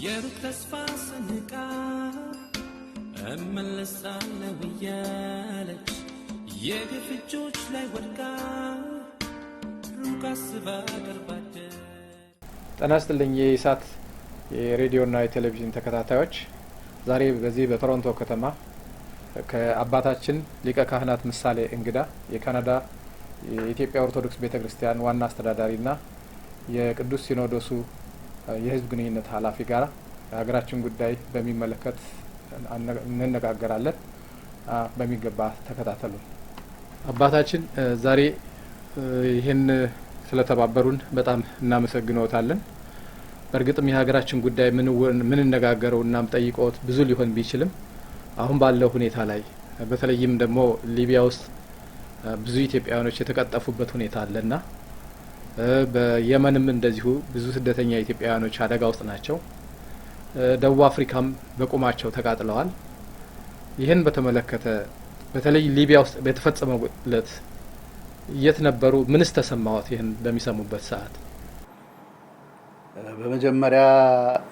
የሩቅ ተስፋ ሰንቃ እመለሳለሁ እያለች የግፍ እጆች ላይ ወድቃ ሩቅ አስባ ቀርባደ። ጤና ይስጥልኝ የኢሳት የሬዲዮና የቴሌቪዥን ተከታታዮች፣ ዛሬ በዚህ በቶሮንቶ ከተማ ከአባታችን ሊቀ ካህናት ምሳሌ እንግዳ የካናዳ የኢትዮጵያ ኦርቶዶክስ ቤተክርስቲያን ዋና አስተዳዳሪና የቅዱስ ሲኖዶሱ የሕዝብ ግንኙነት ኃላፊ ጋር ሀገራችን ጉዳይ በሚመለከት እንነጋገራለን። በሚገባ ተከታተሉ። አባታችን ዛሬ ይህን ስለተባበሩን በጣም እናመሰግኖታለን። በእርግጥም የሀገራችን ጉዳይ ምን እንነጋገረው እናም ጠይቆት ብዙ ሊሆን ቢችልም አሁን ባለው ሁኔታ ላይ በተለይም ደግሞ ሊቢያ ውስጥ ብዙ ኢትዮጵያውያኖች የተቀጠፉበት ሁኔታ አለና በየመንም እንደዚሁ ብዙ ስደተኛ ኢትዮጵያውያኖች አደጋ ውስጥ ናቸው። ደቡብ አፍሪካም በቁማቸው ተቃጥለዋል። ይህን በተመለከተ በተለይ ሊቢያ ውስጥ በተፈጸመው ዕለት የት ነበሩ? ምንስ ተሰማዎት ይህን በሚሰሙበት ሰዓት? በመጀመሪያ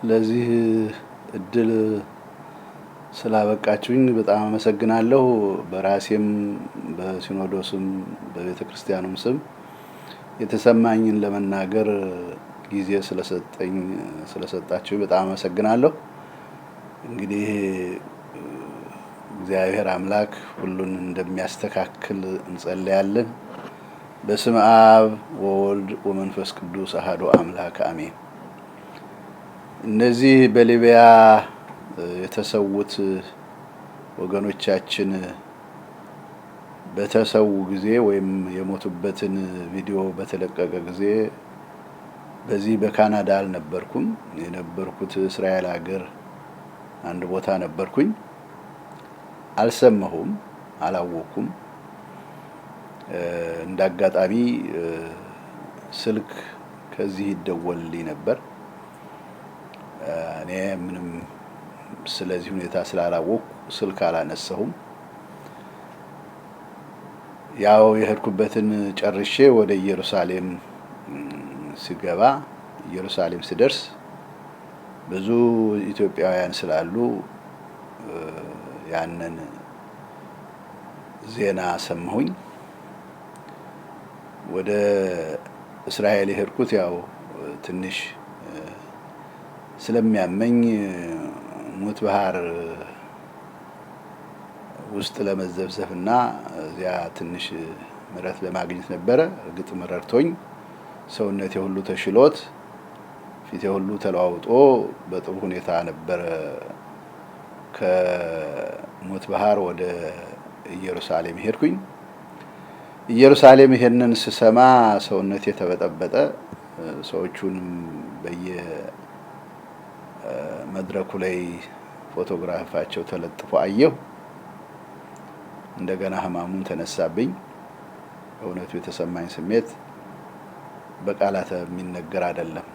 ለዚህ እድል ስላበቃችሁኝ በጣም አመሰግናለሁ። በራሴም በሲኖዶስም በቤተ ክርስቲያኑም ስም የተሰማኝን ለመናገር ጊዜ ስለሰጣችሁ በጣም አመሰግናለሁ። እንግዲህ እግዚአብሔር አምላክ ሁሉን እንደሚያስተካክል እንጸልያለን። በስመ አብ ወወልድ ወመንፈስ ቅዱስ አሐዱ አምላክ አሜን። እነዚህ በሊቢያ የተሰዉት ወገኖቻችን በተሰዉ ጊዜ ወይም የሞቱበትን ቪዲዮ በተለቀቀ ጊዜ በዚህ በካናዳ አልነበርኩም። የነበርኩት እስራኤል ሀገር አንድ ቦታ ነበርኩኝ። አልሰማሁም፣ አላወኩም። እንዳጋጣሚ ስልክ ከዚህ ይደወልልኝ ነበር። እኔ ምንም ስለዚህ ሁኔታ ስላላወቅኩ ስልክ አላነሳሁም። ያው የሄድኩበትን ጨርሼ ወደ ኢየሩሳሌም ስገባ ኢየሩሳሌም ስደርስ ብዙ ኢትዮጵያውያን ስላሉ ያንን ዜና ሰማሁኝ። ወደ እስራኤል የሄድኩት ያው ትንሽ ስለሚያመኝ ሙት ባህር ውስጥ ለመዘብዘፍና እዚያ ትንሽ ምሕረት ለማግኘት ነበረ። እርግጥ ረድቶኝ ሰውነቴ ሁሉ ተሽሎት ፊቴ ሁሉ ተለዋውጦ በጥሩ ሁኔታ ነበረ ከሙት ባህር ወደ ኢየሩሳሌም ሄድኩኝ። ኢየሩሳሌም ይሄንን ስሰማ ሰውነቴ ተበጠበጠ። ሰዎቹንም በየመድረኩ ላይ ፎቶግራፋቸው ተለጥፎ አየሁ። እንደገና ህማሙን ተነሳብኝ። በእውነቱ የተሰማኝ ስሜት በቃላት የሚነገር አይደለም።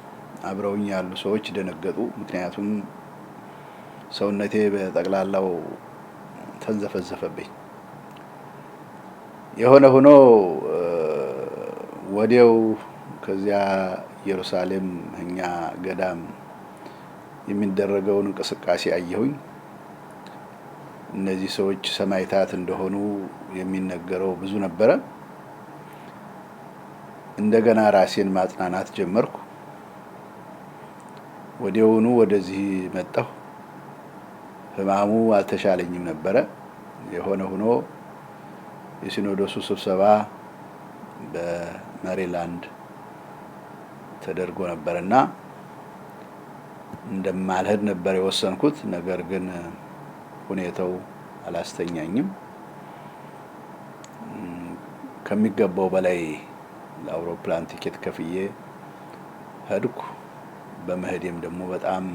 አብረውኝ ያሉ ሰዎች ደነገጡ። ምክንያቱም ሰውነቴ በጠቅላላው ተንዘፈዘፈብኝ። የሆነ ሆኖ ወዲያው ከዚያ ኢየሩሳሌም እኛ ገዳም የሚደረገውን እንቅስቃሴ አየሁኝ። እነዚህ ሰዎች ሰማዕታት እንደሆኑ የሚነገረው ብዙ ነበረ። እንደገና ራሴን ማጽናናት ጀመርኩ። ወዲያውኑ ወደዚህ መጣሁ። ህማሙ አልተሻለኝም ነበረ። የሆነ ሆኖ የሲኖዶሱ ስብሰባ በሜሪላንድ ተደርጎ ነበርና እንደማልሄድ ነበር የወሰንኩት። ነገር ግን ሁኔታው አላስተኛኝም። ከሚገባው በላይ ለአውሮፕላን ቲኬት ከፍዬ ሄድኩ። በመሄዴም ደግሞ በጣም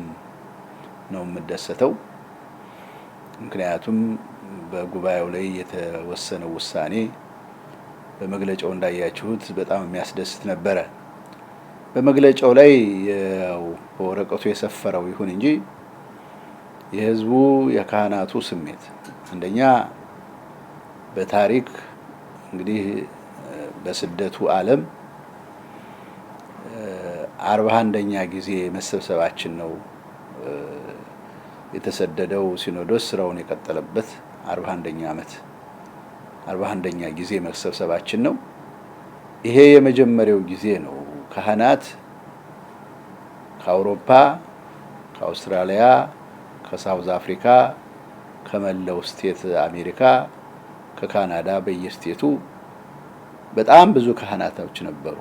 ነው የምደሰተው። ምክንያቱም በጉባኤው ላይ የተወሰነው ውሳኔ በመግለጫው እንዳያችሁት በጣም የሚያስደስት ነበረ። በመግለጫው ላይ ያው በወረቀቱ የሰፈረው ይሁን እንጂ የህዝቡ የካህናቱ ስሜት አንደኛ በታሪክ እንግዲህ በስደቱ ዓለም 41ኛ ጊዜ መሰብሰባችን ነው የተሰደደው ሲኖዶስ ስራውን የቀጠለበት 41ኛ ዓመት 41ኛ ጊዜ መሰብሰባችን ነው። ይሄ የመጀመሪያው ጊዜ ነው። ካህናት ከአውሮፓ፣ ከአውስትራሊያ፣ ከሳውዝ አፍሪካ፣ ከመላው ስቴት አሜሪካ፣ ከካናዳ በየስቴቱ በጣም ብዙ ካህናቶች ነበሩ።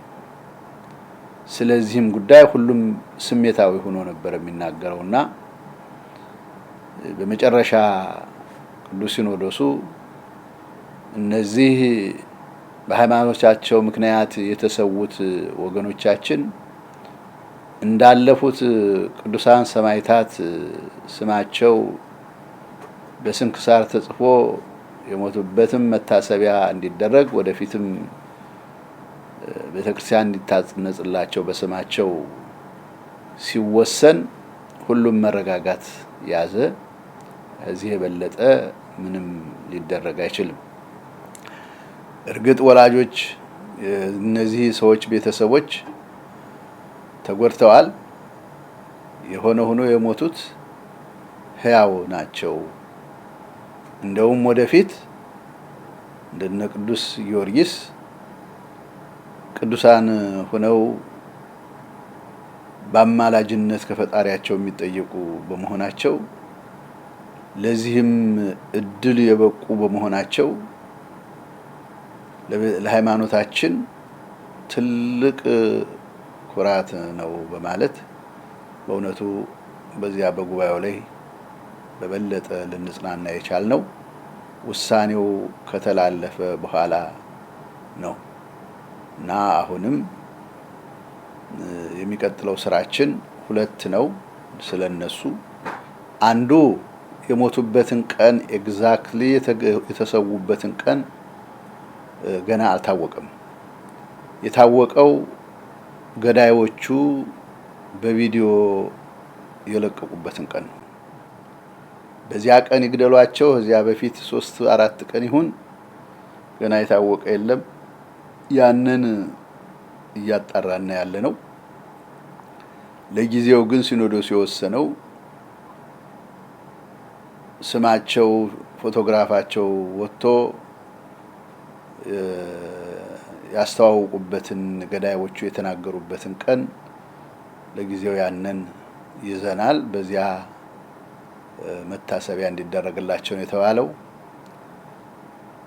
ስለዚህም ጉዳይ ሁሉም ስሜታዊ ሆኖ ነበር የሚናገረውና በመጨረሻ ቅዱስ ሲኖዶሱ እነዚህ በሃይማኖታቸው ምክንያት የተሰዉት ወገኖቻችን እንዳለፉት ቅዱሳን ሰማዕታት ስማቸው በስንክሳር ተጽፎ የሞቱበትም መታሰቢያ እንዲደረግ ወደፊትም ቤተክርስቲያን እንዲታነጽላቸው በስማቸው ሲወሰን ሁሉም መረጋጋት ያዘ። ከዚህ የበለጠ ምንም ሊደረግ አይችልም። እርግጥ ወላጆች እነዚህ ሰዎች ቤተሰቦች ተጎድተዋል። የሆነ ሆኖ የሞቱት ሕያው ናቸው። እንደውም ወደፊት እንደነ ቅዱስ ጊዮርጊስ ቅዱሳን ሆነው በአማላጅነት ከፈጣሪያቸው የሚጠየቁ በመሆናቸው ለዚህም እድል የበቁ በመሆናቸው ለሃይማኖታችን ትልቅ ኩራት ነው በማለት በእውነቱ በዚያ በጉባኤው ላይ በበለጠ ልንጽናና የቻልነው ውሳኔው ከተላለፈ በኋላ ነው እና አሁንም የሚቀጥለው ስራችን ሁለት ነው። ስለነሱ አንዱ የሞቱበትን ቀን ኤግዛክትሊ የተሰዉበትን ቀን ገና አልታወቀም። የታወቀው ገዳዮቹ በቪዲዮ የለቀቁበትን ቀን ነው። በዚያ ቀን ይግደሏቸው እዚያ በፊት 3-4 ቀን ይሁን ገና የታወቀ የለም። ያንን እያጣራና ያለ ነው። ለጊዜው ግን ሲኖዶስ የወሰነው ስማቸው ፎቶግራፋቸው ወጥቶ ያስተዋወቁበትን ገዳዮቹ የተናገሩበትን ቀን ለጊዜው ያንን ይዘናል። በዚያ መታሰቢያ እንዲደረግላቸው ነው የተባለው።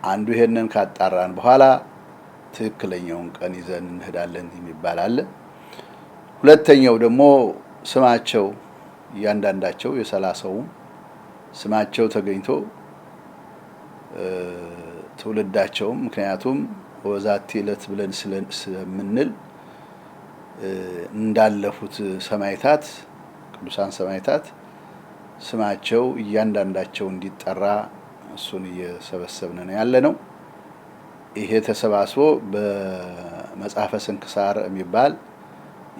አንዱ ይሄንን ካጣራን በኋላ ትክክለኛውን ቀን ይዘን እንሄዳለን የሚባል አለ። ሁለተኛው ደግሞ ስማቸው እያንዳንዳቸው የ30ው ስማቸው ተገኝቶ ትውልዳቸውም ምክንያቱም ወዛቲ ዕለት ብለን ስለምንል እንዳለፉት ሰማዕታት ቅዱሳን ሰማዕታት ስማቸው እያንዳንዳቸው እንዲጠራ እሱን እየሰበሰብን ነው ያለነው። ይሄ ተሰባስቦ በመጽሐፈ ስንክሳር የሚባል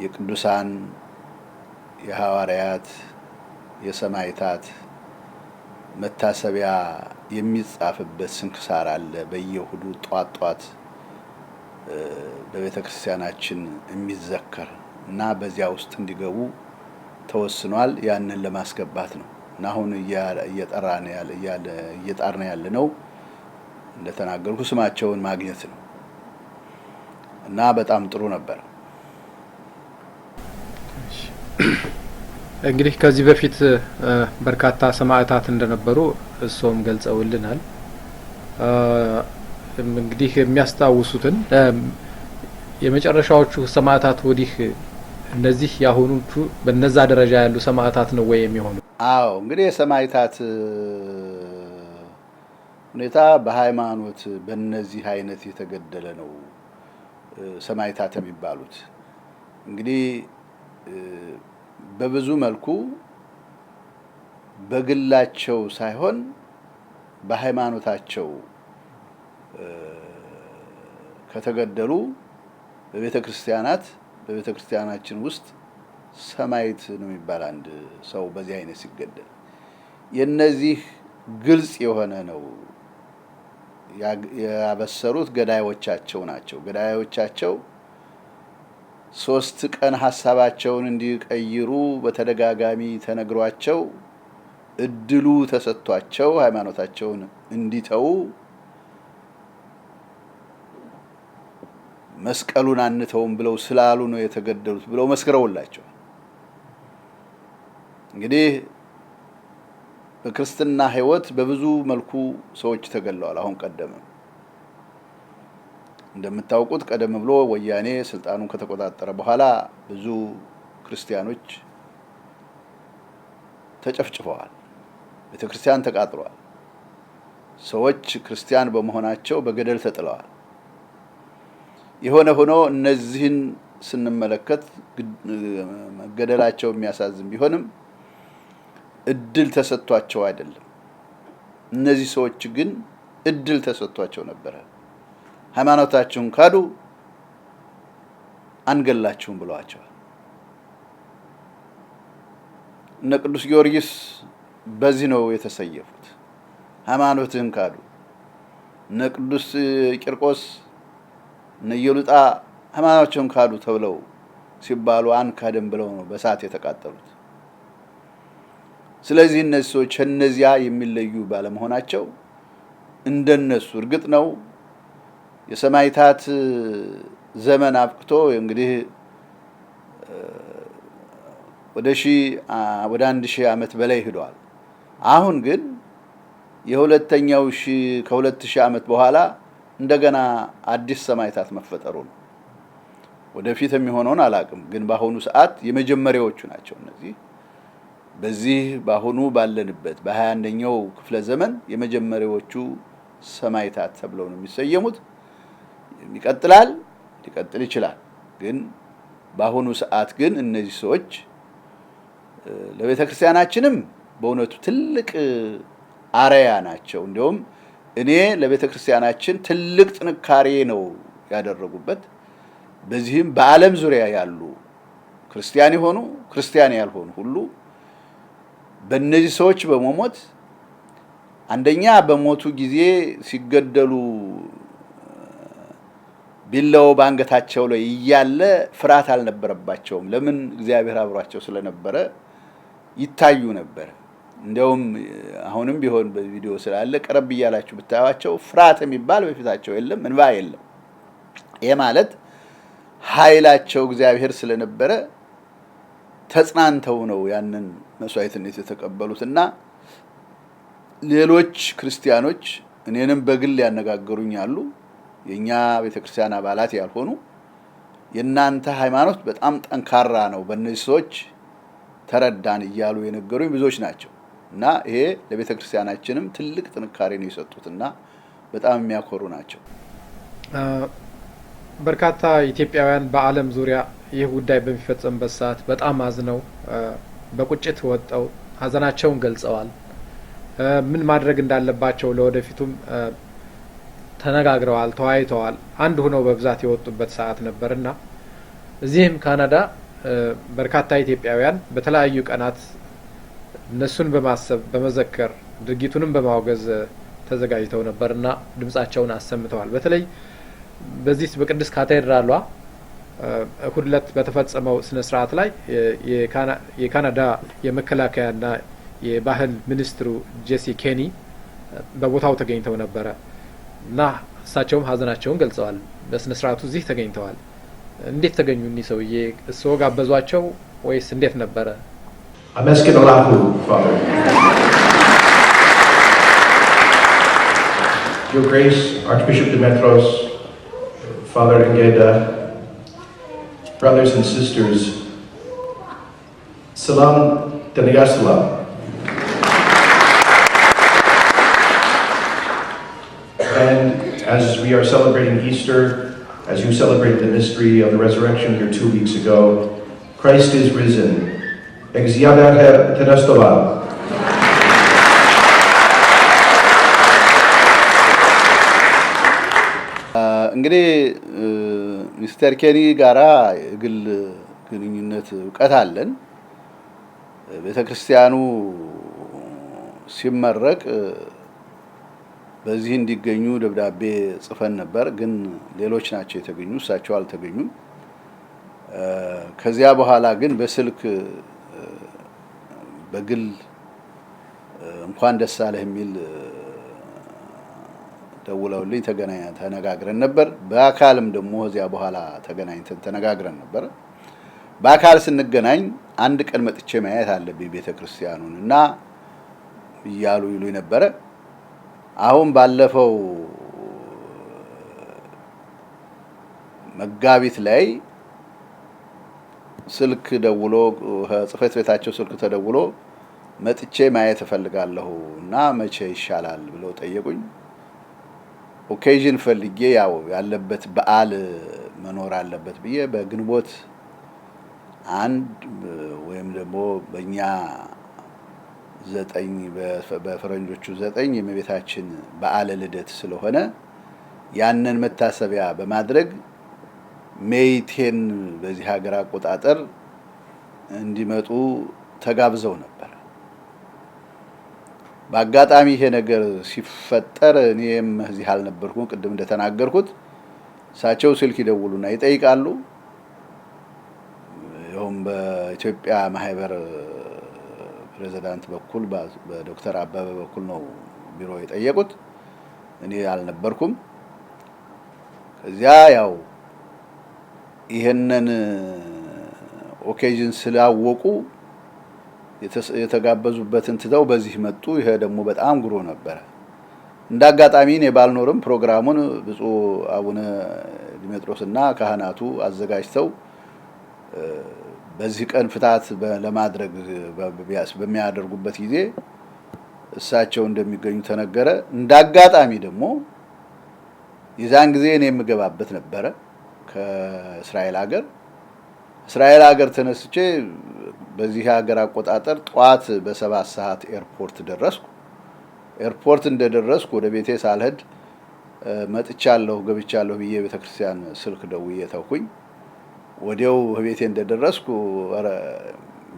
የቅዱሳን የሐዋርያት የሰማዕታት መታሰቢያ የሚጻፍበት ስንክሳር አለ። በየእሁዱ ጧት በቤተ ክርስቲያናችን የሚዘከር እና በዚያ ውስጥ እንዲገቡ ተወስኗል። ያንን ለማስገባት ነው እና አሁን እየጣርን ያለ ነው እንደተናገርኩ ስማቸውን ማግኘት ነው እና በጣም ጥሩ ነበር። እንግዲህ ከዚህ በፊት በርካታ ሰማዕታት እንደነበሩ እሶም ገልጸውልናል። እንግዲህ የሚያስታውሱትን የመጨረሻዎቹ ሰማዕታት ወዲህ እነዚህ ያሁኑቹ በነዛ ደረጃ ያሉ ሰማዕታት ነው ወይ የሚሆኑ? አዎ እንግዲህ የሰማዕታት ሁኔታ በሃይማኖት በእነዚህ አይነት የተገደለ ነው ሰማዕታት የሚባሉት። እንግዲህ በብዙ መልኩ በግላቸው ሳይሆን በሃይማኖታቸው ከተገደሉ በቤተ ክርስቲያናችን ውስጥ ሰማዕት ነው የሚባል አንድ ሰው በዚህ አይነት ሲገደል የነዚህ ግልጽ የሆነ ነው ያበሰሩት ገዳዮቻቸው ናቸው። ገዳዮቻቸው ሶስት ቀን ሐሳባቸውን እንዲቀይሩ በተደጋጋሚ ተነግሯቸው እድሉ ተሰጥቷቸው ሃይማኖታቸውን እንዲተው መስቀሉን አንተውም ብለው ስላሉ ነው የተገደሉት ብለው መስክረውላቸው። እንግዲህ በክርስትና ሕይወት በብዙ መልኩ ሰዎች ተገለዋል። አሁን ቀደም እንደምታውቁት ቀደም ብሎ ወያኔ ስልጣኑን ከተቆጣጠረ በኋላ ብዙ ክርስቲያኖች ተጨፍጭፈዋል። ቤተክርስቲያን ተቃጥሏል። ሰዎች ክርስቲያን በመሆናቸው በገደል ተጥለዋል። የሆነ ሆኖ እነዚህን ስንመለከት መገደላቸው የሚያሳዝን ቢሆንም እድል ተሰጥቷቸው አይደለም። እነዚህ ሰዎች ግን እድል ተሰጥቷቸው ነበር። ሃይማኖታችሁን ካዱ አንገላችሁም ብለዋቸዋል። እነ ቅዱስ ጊዮርጊስ በዚህ ነው የተሰየፉት። ሃይማኖትህን ካዱ። እነ ቅዱስ ቂርቆስ እነ ኢየሉጣ ሃይማኖታቸውን ካዱ ተብለው ሲባሉ አንካደም ብለው ነው በእሳት የተቃጠሉት። ስለዚህ እነዚህ ሰዎች እነዚያ የሚለዩ ባለመሆናቸው እንደነሱ እርግጥ ነው የሰማዕታት ዘመን አብቅቶ እንግዲህ ወደ 1000 ዓመት በላይ ሄዷል። አሁን ግን የሁለተኛው ከ2000 ዓመት በኋላ እንደገና አዲስ ሰማዕታት መፈጠሩ ነው። ወደፊት የሚሆነውን አላቅም፣ ግን በአሁኑ ሰዓት የመጀመሪያዎቹ ናቸው እነዚህ። በዚህ በአሁኑ ባለንበት በ21ኛው ክፍለ ዘመን የመጀመሪያዎቹ ሰማዕታት ተብለው ነው የሚሰየሙት። ይቀጥላል፣ ሊቀጥል ይችላል። ግን በአሁኑ ሰዓት ግን እነዚህ ሰዎች ለቤተ ክርስቲያናችንም በእውነቱ ትልቅ አርአያ ናቸው። እንደውም እኔ ለቤተ ክርስቲያናችን ትልቅ ጥንካሬ ነው ያደረጉበት። በዚህም በዓለም ዙሪያ ያሉ ክርስቲያን የሆኑ ክርስቲያን ያልሆኑ ሁሉ በእነዚህ ሰዎች በመሞት አንደኛ በሞቱ ጊዜ ሲገደሉ ቢላው ባንገታቸው ላይ እያለ ፍርሃት አልነበረባቸውም። ለምን? እግዚአብሔር አብሯቸው ስለነበረ ይታዩ ነበር። እንደውም አሁንም ቢሆን በቪዲዮ ስላለ ቀረብ እያላችሁ ብታዩዋቸው ፍርሃት የሚባል በፊታቸው የለም፣ እንባ የለም። ይሄ ማለት ኃይላቸው እግዚአብሔር ስለነበረ ተጽናንተው ነው ያንን መስዋዕትነት የተቀበሉትና ሌሎች ክርስቲያኖች እኔንም በግል ያነጋገሩኛሉ። የኛ ቤተክርስቲያን አባላት ያልሆኑ የናንተ ሃይማኖት በጣም ጠንካራ ነው፣ በእነዚህ ሰዎች ተረዳን እያሉ የነገሩኝ ብዙዎች ናቸው። እና ይሄ ለቤተክርስቲያናችንም ትልቅ ጥንካሬ ነው የሰጡትና በጣም የሚያኮሩ ናቸው። በርካታ ኢትዮጵያውያን በዓለም ዙሪያ ይህ ጉዳይ በሚፈጸምበት ሰዓት በጣም አዝነው በቁጭት ወጥተው ሀዘናቸውን ገልጸዋል። ምን ማድረግ እንዳለባቸው ለወደፊቱም ተነጋግረዋል፣ ተወያይተዋል። አንድ ሆነው በብዛት የወጡበት ሰዓት ነበርና እዚህም ካናዳ በርካታ ኢትዮጵያውያን በተለያዩ ቀናት እነሱን በማሰብ በመዘከር ድርጊቱንም በማውገዝ ተዘጋጅተው ነበርና ድምጻቸውን አሰምተዋል። በተለይ በዚህ በቅድስት ካቴድራሏ እሁድ ዕለት በተፈጸመው ስነ ስርዓት ላይ የካናዳ የመከላከያና የባህል ሚኒስትሩ ጄሲ ኬኒ በቦታው ተገኝተው ነበረ እና እሳቸውም ሀዘናቸውን ገልጸዋል። በስነ ስርዓቱ እዚህ ተገኝተዋል። እንዴት ተገኙ እኒህ ሰውዬ? እርስዎ ጋበዟቸው ወይስ እንዴት ነበረ? Ameskinallahu, Father. Your Grace, Archbishop Demetros, Father Engeda, brothers and sisters, Salam Denigasalam. And as we are celebrating Easter, as you celebrated the mystery of the resurrection here 2 weeks ago, Christ is risen. Exiadate Tenestova. እንግዲህ ሚስተር ኬኒ ጋራ የግል ግንኙነት እውቀት አለን። ቤተክርስቲያኑ ሲመረቅ በዚህ እንዲገኙ ደብዳቤ ጽፈን ነበር፣ ግን ሌሎች ናቸው የተገኙ፣ እሳቸው አልተገኙም። ከዚያ በኋላ ግን በስልክ በግል እንኳን ደስ አለህ የሚል ደውለውልኝ ተነጋግረን ነበር። በአካልም ደግሞ እዚያ በኋላ ተገናኝተን ተነጋግረን ነበር። በአካል ስንገናኝ አንድ ቀን መጥቼ ማየት አለብኝ ቤተክርስቲያኑን እና እያሉ ይሉኝ ነበረ። አሁን ባለፈው መጋቢት ላይ ስልክ ደውሎ ጽፈት ቤታቸው ስልክ ተደውሎ መጥቼ ማየት እፈልጋለሁ እና መቼ ይሻላል ብለው ጠየቁኝ። ኦኬዥን ፈልጌ ያው ያለበት በዓል መኖር አለበት ብዬ በግንቦት አንድ ወይም ደግሞ በእኛ 9 በፈረንጆቹ 9 የእመቤታችን በዓለ ልደት ስለሆነ ያንን መታሰቢያ በማድረግ ሜይ 10 በዚህ ሀገር አቆጣጠር እንዲመጡ ተጋብዘው ነበር። በአጋጣሚ ይሄ ነገር ሲፈጠር እኔም እዚህ አልነበርኩም። ቅድም እንደተናገርኩት እሳቸው ስልክ ይደውሉና ይጠይቃሉ። ይሁን በኢትዮጵያ ማህበር ፕሬዝዳንት በኩል በዶክተር አበበ በኩል ነው ቢሮ የጠየቁት። እኔ አልነበርኩም። ከዚያ ያው ይሄንን ኦኬዥን ስላወቁ የተጋበዙበትን ትተው በዚህ መጡ። ይሄ ደግሞ በጣም ግሮ ነበረ። እንዳጋጣሚ እኔ ባልኖርም ፕሮግራሙን ብፁዕ አቡነ ዲሜጥሮስና ካህናቱ አዘጋጅተው በዚህ ቀን ፍታት ለማድረግ በሚያደርጉበት ጊዜ እሳቸው እንደሚገኙ ተነገረ። እንዳጋጣሚ ደግሞ የዛን ጊዜ እኔ የምገባበት ነበረ ከእስራኤል ሀገር ተነስቼ በዚህ ሀገር አቆጣጠር ጧት በ7 ሰዓት ኤርፖርት ደረስኩ። ኤርፖርት እንደደረስኩ ወደ ቤቴ ሳልሄድ መጥቻለሁ ገብቻለሁ ብዬ ቤተክርስቲያን ስልክ ደውዬ ተውኩኝ። ወዲያው ቤቴ እንደደረስኩ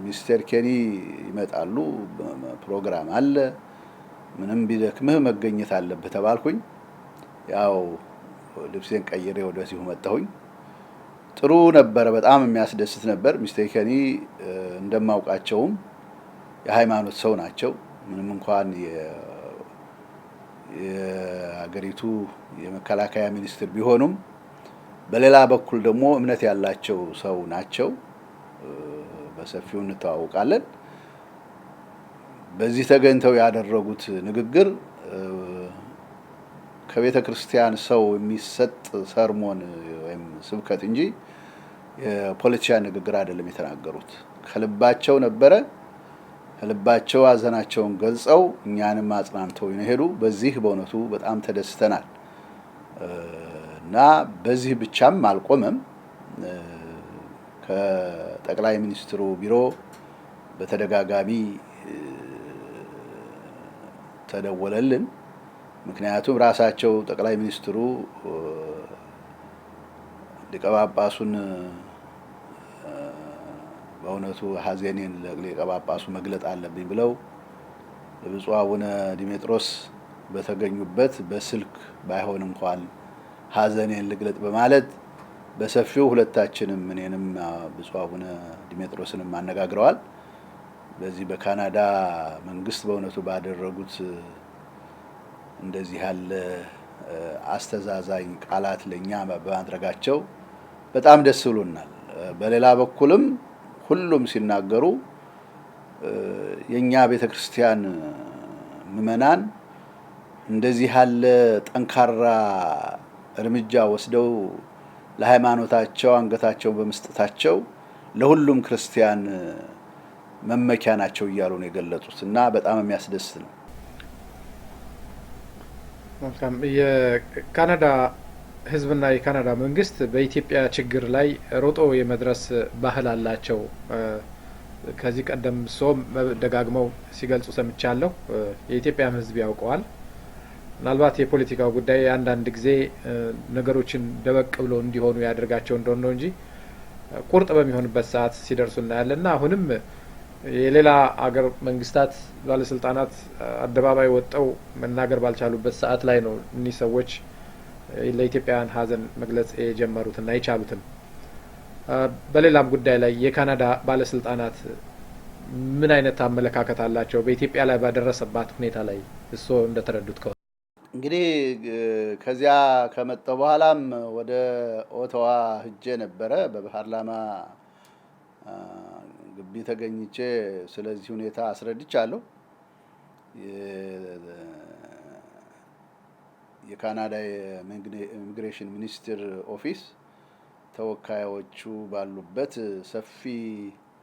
ሚስተር ኬኒ ይመጣሉ፣ ፕሮግራም አለ፣ ምንም ቢደክምህ መገኘት አለብህ ተባልኩኝ። ያው ልብሴን ቀይሬ ወደዚሁ መጣሁኝ። ጥሩ ነበር፣ በጣም የሚያስደስት ነበር። ሚስተር ኬኒ እንደማውቃቸውም የሃይማኖት ሰው ናቸው። ምንም እንኳን የሀገሪቱ የመከላከያ ሚኒስትር ቢሆኑም በሌላ በኩል ደግሞ እምነት ያላቸው ሰው ናቸው። በሰፊው እንተዋወቃለን። በዚህ ተገኝተው ያደረጉት ንግግር ከቤተ ክርስቲያን ሰው የሚሰጥ ሰርሞን ወይም ስብከት እንጂ የፖለቲካ ንግግር አይደለም የተናገሩት። ከልባቸው ነበረ። ከልባቸው ሐዘናቸውን ገልጸው እኛንም አጽናንተው ይሄዱ። በዚህ በእውነቱ በጣም ተደስተናል እና በዚህ ብቻም አልቆመም። ከጠቅላይ ሚኒስትሩ ቢሮ በተደጋጋሚ ተደወለልን። ምክንያቱም ራሳቸው ጠቅላይ ሚኒስትሩ ሊቀ ጳጳሱን በእውነቱ ሐዘኔን ለሊቀ ጳጳሱ መግለጥ አለብኝ ብለው ለብፁዕ አቡነ ዲሜጥሮስ በተገኙበት በስልክ ባይሆን እንኳን ሐዘኔን ልግለጥ በማለት በሰፊው ሁለታችንም እኔንም ብፁዕ አቡነ ዲሜጥሮስንም አነጋግረዋል። በዚህ በካናዳ መንግስት በእውነቱ ባደረጉት እንደዚህ ያለ አስተዛዛኝ ቃላት ለኛ በማድረጋቸው በጣም ደስ ብሎናል። በሌላ በኩልም ሁሉም ሲናገሩ የኛ ቤተክርስቲያን ምዕመናን እንደዚህ ያለ ጠንካራ እርምጃ ወስደው ለሃይማኖታቸው አንገታቸው በመስጠታቸው ለሁሉም ክርስቲያን መመኪያ ናቸው እያሉ ነው የገለጹት እና በጣም የሚያስደስት ነው። መልካም። የካናዳ ህዝብና የካናዳ መንግስት በኢትዮጵያ ችግር ላይ ሮጦ የመድረስ ባህል አላቸው። ከዚህ ቀደም ሰው ደጋግመው ሲገልጹ ሰምቻለሁ። የኢትዮጵያም ህዝብ ያውቀዋል። ምናልባት የፖለቲካው ጉዳይ አንዳንድ ጊዜ ነገሮችን ደበቅ ብሎ እንዲሆኑ ያደርጋቸው እንደሆነ ነው እንጂ ቁርጥ በሚሆንበት ሰዓት ሲደርሱ እናያለና አሁንም የሌላ አገር መንግስታት ባለስልጣናት አደባባይ ወጣው መናገር ባልቻሉበት ሰዓት ላይ ነው እኒህ ሰዎች ለኢትዮጵያውያን ሀዘን መግለጽ የጀመሩትና የቻሉትም። በሌላም ጉዳይ ላይ የካናዳ ባለስልጣናት ምን አይነት አመለካከት አላቸው በኢትዮጵያ ላይ ባደረሰባት ሁኔታ ላይ እሱ እንደተረዱት ከሆነ? እንግዲህ ከዚያ ከመጣሁ በኋላም ወደ ኦቶዋ ሄጄ ነበረ። በፓርላማ ግቢ ተገኝቼ ስለዚህ ሁኔታ አስረድቻለሁ። የካናዳ የኢሚግሬሽን ሚኒስትር ኦፊስ ተወካዮቹ ባሉበት ሰፊ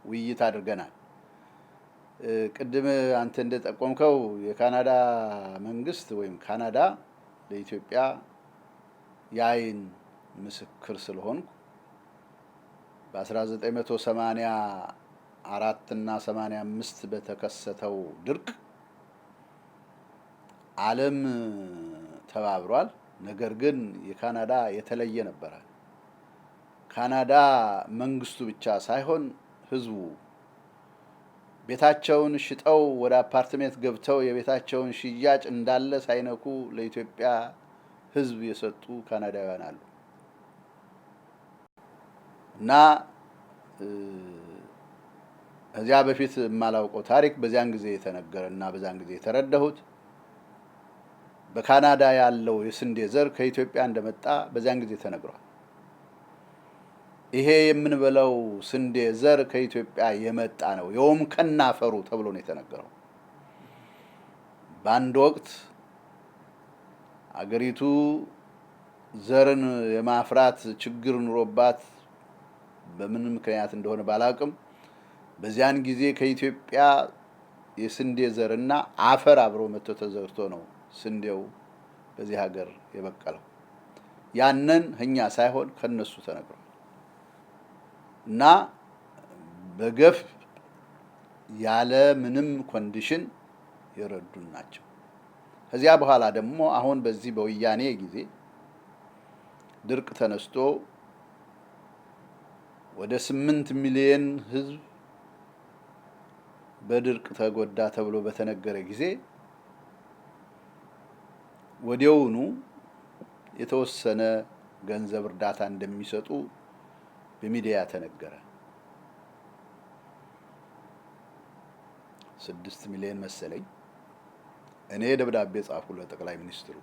ውይይት አድርገናል። ቅድም አንተ እንደጠቆምከው የካናዳ መንግስት ወይም ካናዳ ለኢትዮጵያ የዓይን ምስክር ስለሆንኩ በ1984 እና 85 በተከሰተው ድርቅ ዓለም ተባብሯል። ነገር ግን የካናዳ የተለየ ነበረ። ካናዳ መንግስቱ ብቻ ሳይሆን ህዝቡ ቤታቸውን ሽጠው ወደ አፓርትሜንት ገብተው የቤታቸውን ሽያጭ እንዳለ ሳይነኩ ለኢትዮጵያ ህዝብ የሰጡ ካናዳውያን አሉ እና እዚያ በፊት የማላውቀው ታሪክ በዚያን ጊዜ የተነገረ እና በዛን ጊዜ የተረዳሁት በካናዳ ያለው የስንዴ ዘር ከኢትዮጵያ እንደመጣ በዚያን ጊዜ ተነግሯል። ይሄ የምንበላው ስንዴ ዘር ከኢትዮጵያ የመጣ ነው፣ የውም ከናፈሩ ተብሎ ነው የተነገረው። በአንድ ወቅት አገሪቱ ዘርን የማፍራት ችግር ኑሮባት በምን ምክንያት እንደሆነ ባላውቅም በዚያን ጊዜ ከኢትዮጵያ የስንዴ ዘርና አፈር አብሮ መጥቶ ተዘርቶ ነው ስንዴው በዚህ ሀገር የበቀለው። ያንን እኛ ሳይሆን ከነሱ ተነግሯል እና በገፍ ያለ ምንም ኮንዲሽን የረዱን ናቸው። ከዚያ በኋላ ደግሞ አሁን በዚህ በወያኔ ጊዜ ድርቅ ተነስቶ ወደ 8 ሚሊዮን ህዝብ በድርቅ ተጎዳ ተብሎ በተነገረ ጊዜ ወዲያውኑ የተወሰነ ገንዘብ እርዳታ እንደሚሰጡ በሚዲያ ተነገረ። 6 ሚሊዮን መሰለኝ። እኔ ደብዳቤ ጻፍኩ ለጠቅላይ ሚኒስትሩ።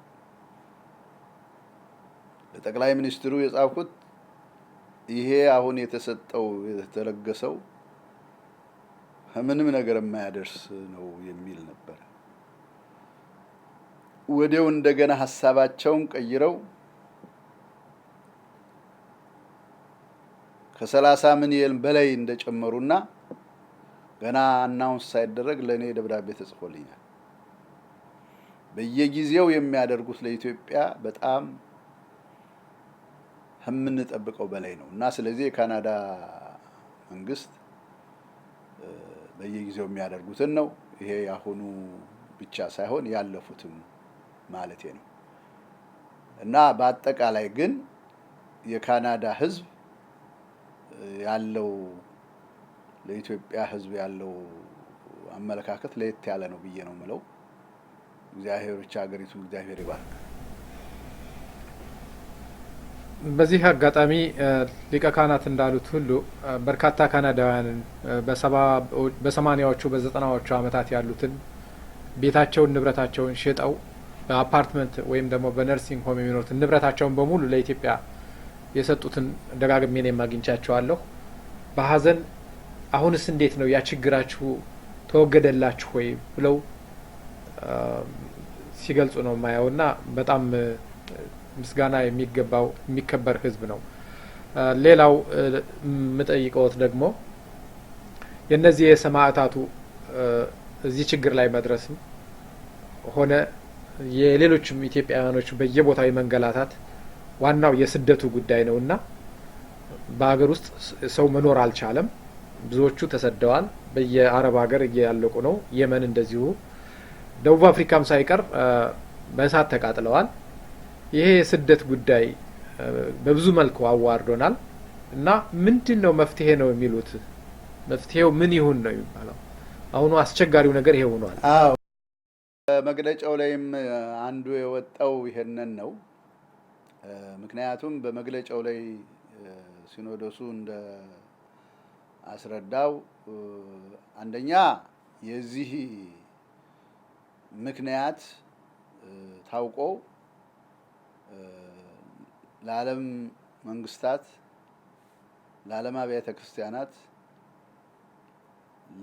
ለጠቅላይ ሚኒስትሩ የጻፍኩት ይሄ አሁን የተሰጠው የተለገሰው ምንም ነገር የማያደርስ ነው የሚል ነበር። ወዲያው እንደገና ሐሳባቸውን ቀይረው ከ30 ሚሊዮን በላይ እንደጨመሩና ገና አናውንስ ሳይደረግ ለኔ ደብዳቤ ተጽፎልኛል። በየጊዜው የሚያደርጉት ለኢትዮጵያ በጣም የምንጠብቀው በላይ ነው እና ስለዚህ የካናዳ መንግስት በየጊዜው የሚያደርጉትን ነው። ይሄ ያሁኑ ብቻ ሳይሆን ያለፉትም ማለቴ ነው እና በአጠቃላይ ግን የካናዳ ህዝብ ያለው ለኢትዮጵያ ህዝብ ያለው አመለካከት ለየት ያለ ነው ብዬ ነው የምለው። እግዚአብሔር ብቻ ሀገሪቱን እግዚአብሔር ይባርክ። በዚህ አጋጣሚ ሊቀ ካህናት እንዳሉት ሁሉ በርካታ ካናዳውያንን በ80ዎቹ በ90ዎቹ ዓመታት ያሉትን ቤታቸውን ንብረታቸውን ሽጠው በአፓርትመንት ወይም ደግሞ በነርሲንግ ሆም የሚኖሩትን ንብረታቸውን በሙሉ ለኢትዮጵያ የሰጡትን ደጋግሜ እኔም አግኝቻቸዋለሁ። በሀዘን አሁንስ እንዴት ነው ያ ችግራችሁ ተወገደላችሁ ወይ ብለው ሲገልጹ ነው የማየውና በጣም ምስጋና የሚገባው የሚከበር ህዝብ ነው። ሌላው የምጠይቀውት ደግሞ የነዚህ የሰማዕታቱ እዚህ ችግር ላይ መድረስም ሆነ የሌሎችም ኢትዮጵያውያኖች በየቦታው የመንገላታት ዋናው የስደቱ ጉዳይ ነውና በሀገር ውስጥ ሰው መኖር አልቻለም። ብዙዎቹ ተሰደዋል። በየአረብ ሀገር እያለቁ ነው። የመን እንደዚሁ፣ ደቡብ አፍሪካም ሳይቀር በእሳት ተቃጥለዋል። ይሄ የስደት ጉዳይ በብዙ መልኩ አዋርዶናል እና ምንድን ነው መፍትሄ ነው የሚሉት? መፍትሄው ምን ይሁን ነው የሚባለው? አሁኑ አስቸጋሪው ነገር ይሄ ሆኗል። አዎ መግለጫው ላይም አንዱ የወጣው ይሄንን ነው። ምክንያቱም በመግለጫው ላይ ሲኖዶሱ እንደ አስረዳው አንደኛ የዚህ ምክንያት ታውቆ ለዓለም መንግስታት፣ ለዓለም አብያተ ክርስቲያናት፣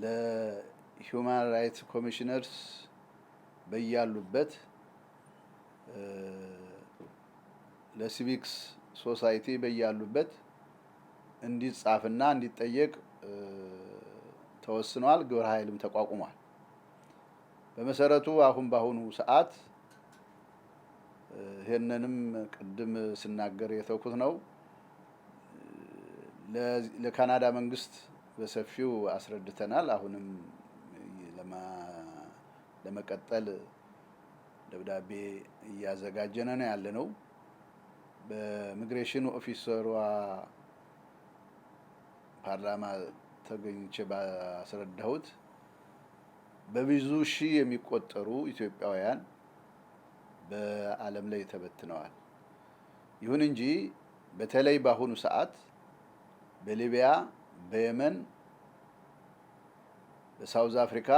ለሂውማን ራይትስ ኮሚሽነርስ በያሉበት ለሲቪክስ ሶሳይቲ በያሉበት እንዲጻፍና እንዲጠየቅ ተወስኗል። ግብረ ኃይልም ተቋቁሟል። በመሰረቱ አሁን በአሁኑ ሰዓት ይሄንንም ቅድም ስናገር የተውኩት ነው። ለካናዳ መንግስት በሰፊው አስረድተናል። አሁንም ለመቀጠል ደብዳቤ እያዘጋጀን ነው ያለነው። በኢሚግሬሽን ኦፊሰሯ ፓርላማ ተገኝቼ ባስረዳሁት በብዙ ሺህ የሚቆጠሩ ኢትዮጵያውያን በዓለም ላይ ተበትነዋል። ይሁን እንጂ በተለይ በአሁኑ ሰዓት በሊቢያ፣ በየመን፣ በሳውዝ አፍሪካ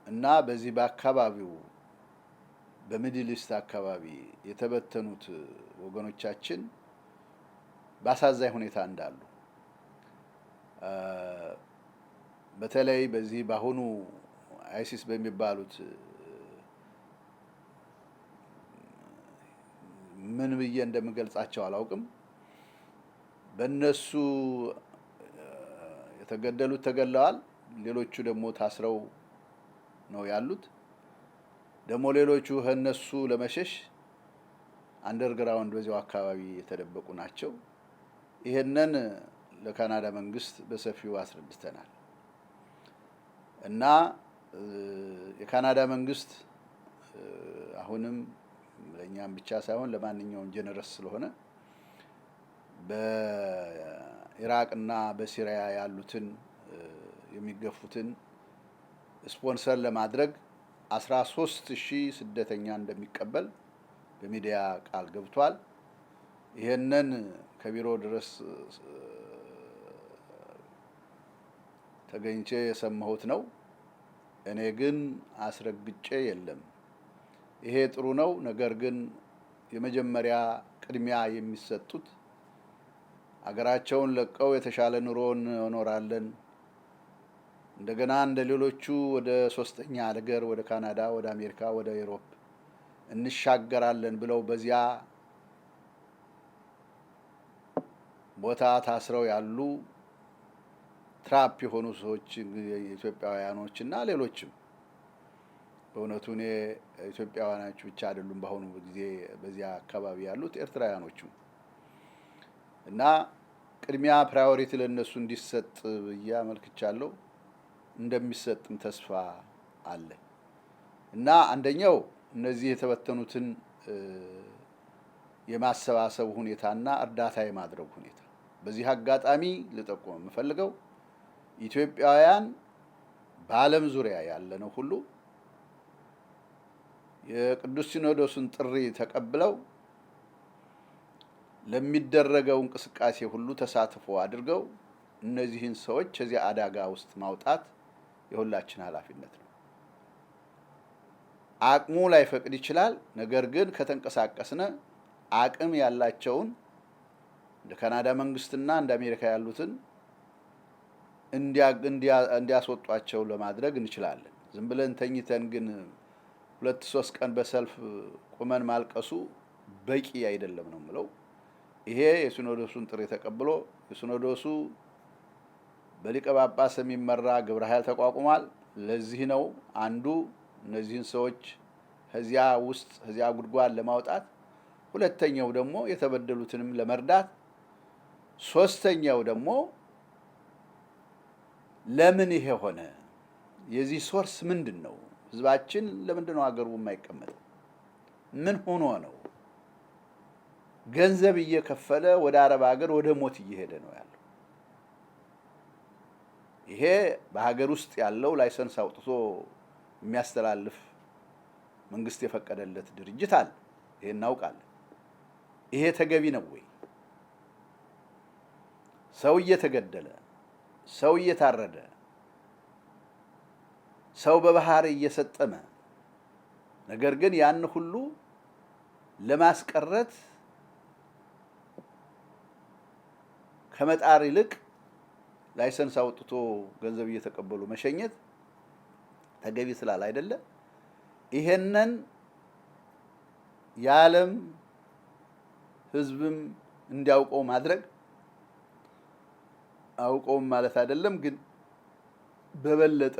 እና በዚህ በአካባቢው በሚድል ኢስት አካባቢ የተበተኑት ወገኖቻችን በአሳዛኝ ሁኔታ እንዳሉ በተለይ በዚህ በአሁኑ አይሲስ በሚባሉት ምን ብዬ እንደምገልጻቸው አላውቅም። በእነሱ የተገደሉት ተገለዋል። ሌሎቹ ደግሞ ታስረው ነው ያሉት። ደግሞ ሌሎቹ ከእነሱ ለመሸሽ አንደርግራውንድ በዚያው አካባቢ የተደበቁ ናቸው። ይሄንን ለካናዳ መንግስት በሰፊው አስረድተናል እና የካናዳ መንግስት አሁንም ለእኛም ብቻ ሳይሆን ለማንኛውም ጀነረስ ስለሆነ በኢራቅና በሲሪያ ያሉትን የሚገፉትን ስፖንሰር ለማድረግ 13,000 ስደተኛ እንደሚቀበል በሚዲያ ቃል ገብቷል። ይሄንን ከቢሮ ድረስ ተገኝቼ የሰማሁት ነው። እኔ ግን አስረግጬ የለም። ይሄ ጥሩ ነው። ነገር ግን የመጀመሪያ ቅድሚያ የሚሰጡት አገራቸውን ለቀው የተሻለ ኑሮ እንኖራለን፣ እንደገና እንደ ሌሎቹ ወደ ሶስተኛ ሀገር ወደ ካናዳ፣ ወደ አሜሪካ፣ ወደ ዩሮፕ እንሻገራለን ብለው በዚያ ቦታ ታስረው ያሉ ትራፕ የሆኑ ሰዎች ኢትዮጵያውያኖች እና ሌሎችም በእውነቱ እኔ ኢትዮጵያውያኖች ብቻ አይደሉም፣ በአሁኑ ጊዜ በዚያ አካባቢ ያሉት ኤርትራውያኖችም እና ቅድሚያ ፕራዮሪቲ ለነሱ እንዲሰጥ ብዬ አመልክቻለሁ። እንደሚሰጥም ተስፋ አለ እና አንደኛው እነዚህ የተበተኑትን የማሰባሰብ ሁኔታና እርዳታ የማድረግ ሁኔታ። በዚህ አጋጣሚ ልጠቁም የምፈልገው ኢትዮጵያውያን በዓለም ዙሪያ ያለነው ሁሉ የቅዱስ ሲኖዶስን ጥሪ ተቀብለው ለሚደረገው እንቅስቃሴ ሁሉ ተሳትፎ አድርገው እነዚህን ሰዎች ከዚያ አደጋ ውስጥ ማውጣት የሁላችን ኃላፊነት ነው። አቅሙ ላይፈቅድ ይችላል። ነገር ግን ከተንቀሳቀስነ አቅም ያላቸውን እንደ ካናዳ መንግስትና እንደ አሜሪካ ያሉትን እንዲያስወጧቸው ለማድረግ እንችላለን። ዝም ብለን ተኝተን ግን 2-3 ቀን በሰልፍ ቁመን ማልቀሱ በቂ አይደለም ነው የምለው። ይሄ የሲኖዶሱን ጥሪ ተቀብሎ የሲኖዶሱ በሊቀ ጳጳስ የሚመራ ግብረ ኃይል ተቋቁሟል። ለዚህ ነው አንዱ እነዚህን ሰዎች ከዚያ ውስጥ ከዚያ ጉድጓድ ለማውጣት፣ ሁለተኛው ደግሞ የተበደሉትንም ለመርዳት፣ ሶስተኛው ደግሞ ለምን ይሄ ሆነ? የዚህ ሶርስ ምንድን ነው? ህዝባችን ለምንድን ነው ሀገሩ የማይቀመጠው? ምን ሆኖ ነው? ገንዘብ እየከፈለ ወደ አረብ ሀገር ወደ ሞት እየሄደ ነው ያለው። ይሄ በሀገር ውስጥ ያለው ላይሰንስ አውጥቶ የሚያስተላልፍ መንግስት የፈቀደለት ድርጅት አለ። ይሄን እናውቃለን። ይሄ ተገቢ ነው ወይ? ሰው እየተገደለ፣ ሰው እየታረደ፣ ሰው በባህር እየሰጠመ፣ ነገር ግን ያን ሁሉ ለማስቀረት ከመጣር ይልቅ ላይሰንስ አውጥቶ ገንዘብ እየተቀበሉ መሸኘት ተገቢ ስላል አይደለ ይሄንን የዓለም ሕዝብም እንዲያውቀው ማድረግ አውቀውም ማለት አይደለም፣ ግን በበለጠ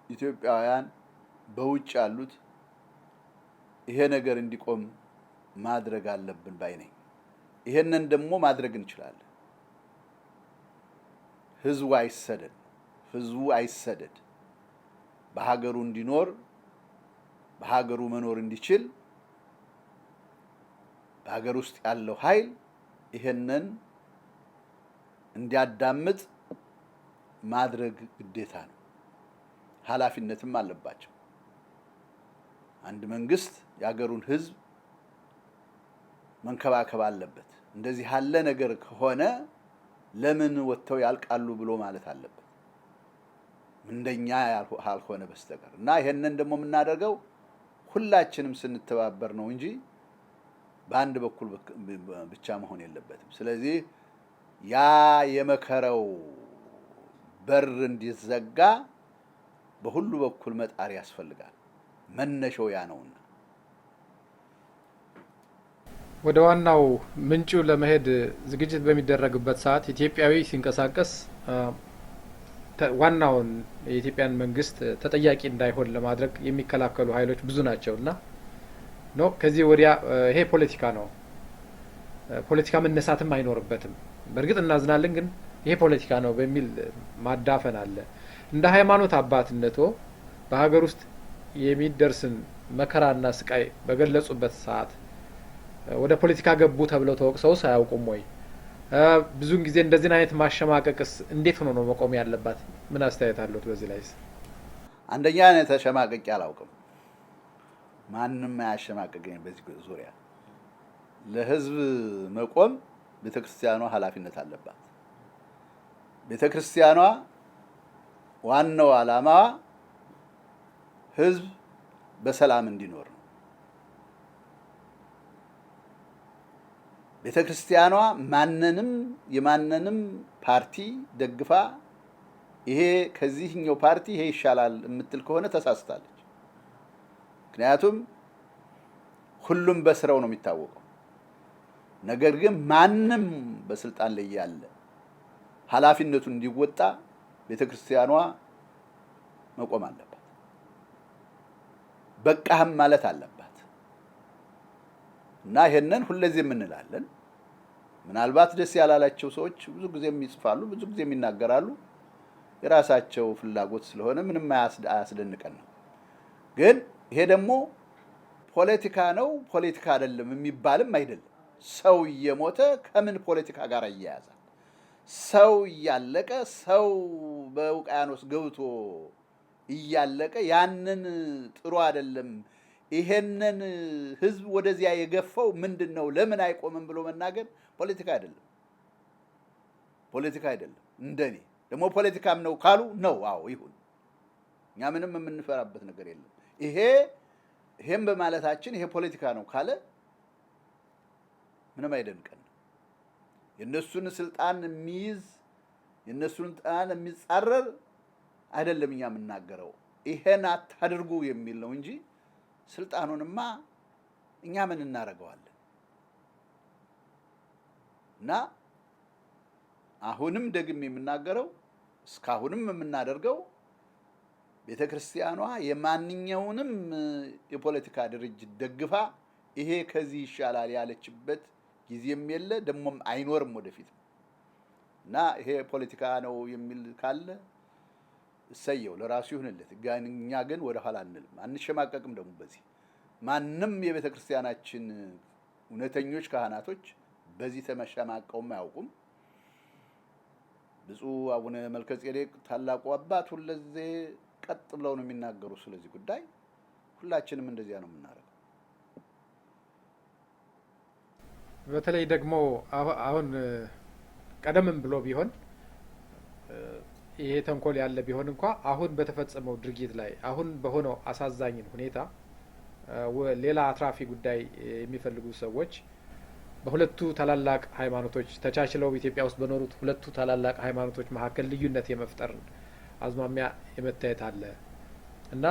ኢትዮጵያውያን በውጭ ያሉት ይሄ ነገር እንዲቆም ማድረግ አለብን ባይ ነኝ። ይሄንን ደግሞ ማድረግ እንችላለን። ህዝቡ አይሰደድ፣ በሀገሩ እንዲኖር፣ በሀገሩ መኖር እንዲችል በሀገር ውስጥ ያለው ኃይል ይሄንን እንዲያዳምጥ ማድረግ ግዴታ ነው። ኃላፊነትም አለባቸው። አንድ መንግስት የሀገሩን ህዝብ መንከባከብ አለበት። እንደዚህ ያለ ነገር ከሆነ ለምን ወጥተው ያልቃሉ ብሎ ማለት አለበት እንደኛ ያልሆነ በስተቀር እና ይሄንን ደግሞ የምናደርገው ሁላችንም ስንተባበር ነው እንጂ በአንድ በኩል ብቻ መሆን የለበትም። ስለዚህ ያ የመከረው በር እንዲዘጋ በሁሉ በኩል መጣር ያስፈልጋል። መነሻው ያ ነውና ወደ ዋናው ምንጩ ለመሄድ ዝግጅት በሚደረግበት ሰዓት ኢትዮጵያዊ ሲንቀሳቀስ ዋናውን የኢትዮጵያን መንግስት ተጠያቂ እንዳይሆን ለማድረግ የሚከላከሉ ኃይሎች ብዙ ናቸውና ነው። ከዚህ ወዲያ ይሄ ፖለቲካ ነው፣ ፖለቲካ መነሳትም አይኖርበትም። በእርግጥ እናዝናለን፣ ግን ይሄ ፖለቲካ ነው በሚል ማዳፈን አለ። እንደ ሃይማኖት አባትነቶ በሀገር ውስጥ የሚደርስን መከራና ስቃይ በገለጹበት ሰዓት ወደ ፖለቲካ ገቡ ተብለው ተወቅሰው ሳያውቁም ወይ? ብዙውን ጊዜ እንደዚህ አይነት ማሸማቀቅስ እንዴት ሆኖ ነው መቆም ያለባት? ምን አስተያየት አለዎት በዚህ ላይስ? አንደኛ እኔ ተሸማቀቄ አላውቅም። ማንም አያሸማቀቀኝ በዚህ ዙሪያ። ለህዝብ መቆም ቤተክርስቲያኗ ኃላፊነት አለባት። ቤተክርስቲያኗ ዋናው ዓላማዋ ህዝብ በሰላም እንዲኖር ነው። ቤተክርስቲያኗ የማንንም ፓርቲ ደግፋ ይሄ ከዚህኛው ፓርቲ ይሄ ይሻላል የምትል ከሆነ ተሳስታለች። ምክንያቱም ሁሉም በስራው ነው የሚታወቀው። ነገር ግን ማንም በስልጣን ላይ ያለ ኃላፊነቱን እንዲወጣ ቤተክርስቲያኗ መቆም አለባት። በቃህም ማለት አለባት እና ይሄንን ሁልጊዜም እንላለን። ምናልባት ደስ ያላላቸው ሰዎች ብዙ ጊዜም ይጽፋሉ፣ ብዙ ጊዜም ይናገራሉ። የራሳቸው ፍላጎት ስለሆነ ምንም አያስደንቀን ነው። ግን ይሄ ደግሞ ፖለቲካ ነው ፖለቲካ አይደለም የሚባልም አይደለም። ሰው እየሞተ ከምን ፖለቲካ ጋር እያያዛል? ሰው እያለቀ ሰው በውቅያኖስ ገብቶ እያለቀ ያንን ጥሩ አይደለም፣ ይሄንን ህዝብ ወደዚያ የገፋው ምንድነው ለምን አይቆምም ብሎ መናገር ፖለቲካ አይደለም። ፖለቲካ አይደለም። እንደኔ ደግሞ ፖለቲካም ነው ካሉ ነው፣ አዎ ይሁን። እኛ ምንም የምንፈራበት ነገር የለም። ይሄም በማለታችን ይሄ ፖለቲካ ነው ካለ ምንም አይደንቀን። የነሱን ስልጣን የሚይዝ የነሱን ስልጣን የሚጻረር አይደለም እኛ የምናገረው። ይሄን አታድርጉ የሚል ነው እንጂ ስልጣኑንማ እኛ ምን እናደርገዋለን? እና አሁንም ደግም የምናገረው እስካሁንም የምናደርገው ቤተክርስቲያኗ የማንኛውንም የፖለቲካ ድርጅት ደግፋ ይሄ ከዚህ ይሻላል ያለችበት ጊዜም የለ፣ ደሞም አይኖርም ወደፊት። እና ይሄ ፖለቲካ ነው የሚል ካለ እሰየው ለራሱ ይሁንለት። እኛ ግን ወደ ኋላ አንልም፣ አንሸማቀቅም። ደግሞ በዚህ ማንም የቤተክርስቲያናችን እውነተኞች ካህናቶች በዚህ ተመሸማቀውም አያውቁም። ብፁዕ አቡነ መልከጼዴቅ ታላቁ አባት ሁልጊዜ ቀጥ ብለው ነው የሚናገሩ ስለዚህ ጉዳይ። ሁላችንም እንደዚያ ነው የምናደርገው። በተለይ ደግሞ አሁን ቀደምም ብሎ ቢሆን ይሄ ተንኮል ያለ ቢሆን እንኳ አሁን በተፈጸመው ድርጊት ላይ አሁን በሆነው አሳዛኝ ሁኔታ ሌላ አትራፊ ጉዳይ የሚፈልጉ ሰዎች በሁለቱ ታላላቅ ሃይማኖቶች ተቻችለው ኢትዮጵያ ውስጥ በኖሩት ሁለቱ ታላላቅ ሃይማኖቶች መካከል ልዩነት የመፍጠር አዝማሚያ የመታየት አለ እና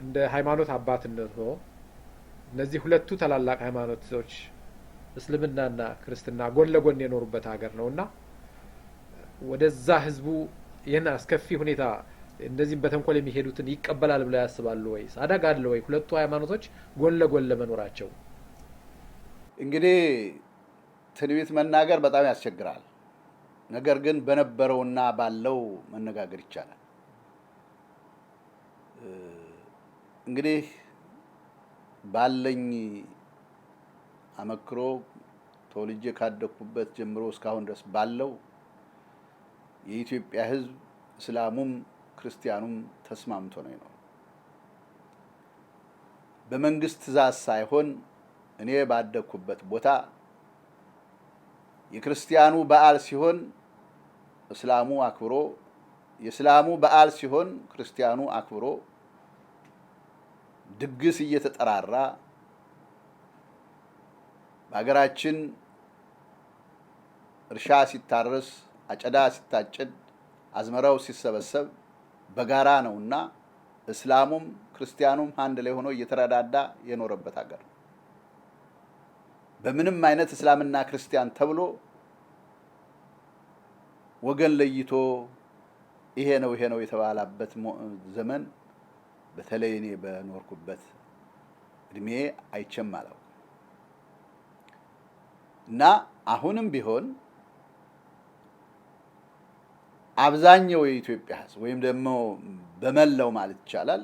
እንደ ሃይማኖት አባትነቱ እነዚህ ሁለቱ ታላላቅ ሃይማኖቶች እስልምናና ክርስትና ጎን ለጎን የኖሩበት ሀገር ነውና ወደዛ ህዝቡ ይሄን አስከፊ ሁኔታ እንደዚህም በተንኮል የሚሄዱትን ይቀበላል ብለው ያስባሉ ወይስ አደጋ አለ ወይ ሁለቱ ሃይማኖቶች ጎን ለጎን ለመኖራቸው? እንግዲህ ትንቢት መናገር በጣም ያስቸግራል። ነገር ግን በነበረውና ባለው መነጋገር ይቻላል። እንግዲህ ባለኝ አመክሮ ተወልጄ ካደኩበት ጀምሮ እስካሁን ድረስ ባለው የኢትዮጵያ ህዝብ እስላሙም ክርስቲያኑም ተስማምቶ ነው የኖረው። በመንግስት ትእዛዝ ሳይሆን እኔ ባደኩበት ቦታ የክርስቲያኑ በዓል ሲሆን እስላሙ አክብሮ፣ የእስላሙ በዓል ሲሆን ክርስቲያኑ አክብሮ ድግስ እየተጠራራ በሀገራችን እርሻ ሲታረስ፣ አጨዳ ሲታጨድ፣ አዝመራው ሲሰበሰብ በጋራ ነውና እስላሙም ክርስቲያኑም አንድ ላይ ሆኖ እየተረዳዳ የኖረበት ሀገር ነው። በምንም አይነት እስላምና ክርስቲያን ተብሎ ወገን ለይቶ ይሄ ነው የተባለበት ዘመን በተለይ እኔ በኖርኩበት እድሜ አይቼም አላውቅም እና አሁንም ቢሆን አብዛኛው የኢትዮጵያ ህዝብ ወይም ደግሞ በመላው ማለት ይቻላል